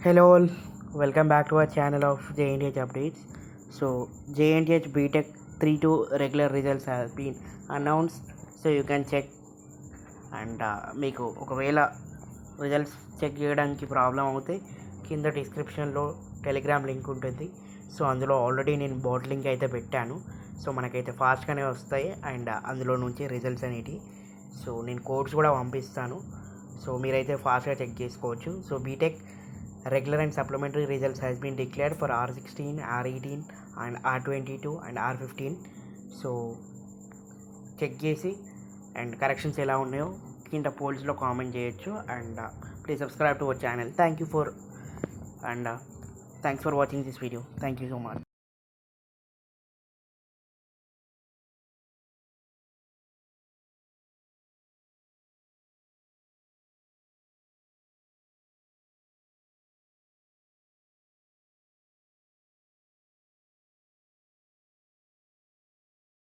Hello all, welcome back to our channel of JNTH updates. So JNTH BTech 3-2 regular results has been announced, so you can check. And మీకు ఒకవేళ results check చేయడానికి problem అవుతే కింద డిస్క్రిప్షన్లో Telegram link ఉంటుంది. So అందులో already నేను boat link అయితే పెట్టాను. సో మనకైతే ఫాస్ట్గానే వస్తాయి అండ్ అందులో నుంచి రిజల్ట్స్ అనేటివి. సో నేను కోడ్స్ కూడా పంపిస్తాను. సో మీరైతే ఫాస్ట్గా చెక్ చేసుకోవచ్చు. So BTech regular and supplementary results has been declared for R16, R18 and R22 and R15. So check చేసి అండ్ కరెక్షన్స్ ఎలా ఉన్నాయో కింద పోల్స్లో కామెంట్ చేయొచ్చు. And please subscribe to our channel. Thank you for watching this video. Thank you so much.